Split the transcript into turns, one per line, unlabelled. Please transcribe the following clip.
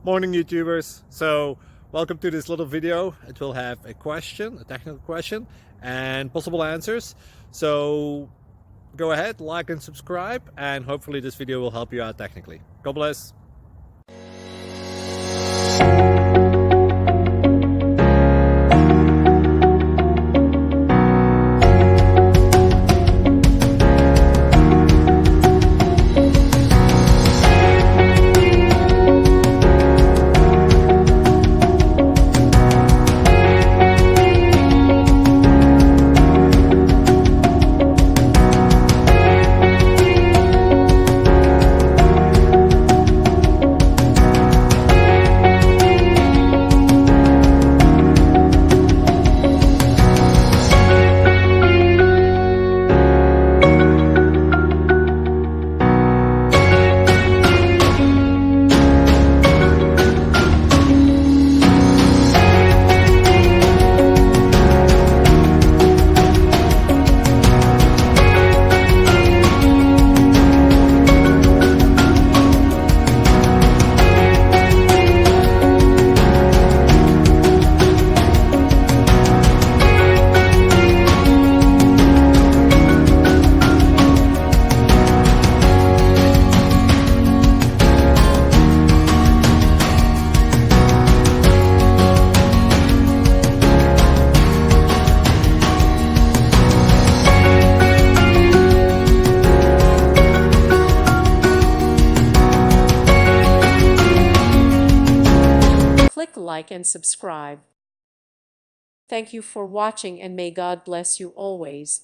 Morning YouTubers. So welcome to this little video. It will have a question, a technical question, and possible answers. So go ahead, like and subscribe, and hopefully this video will help you out technically. God bless.
Click like and subscribe. Thank you for watching and may God bless you always.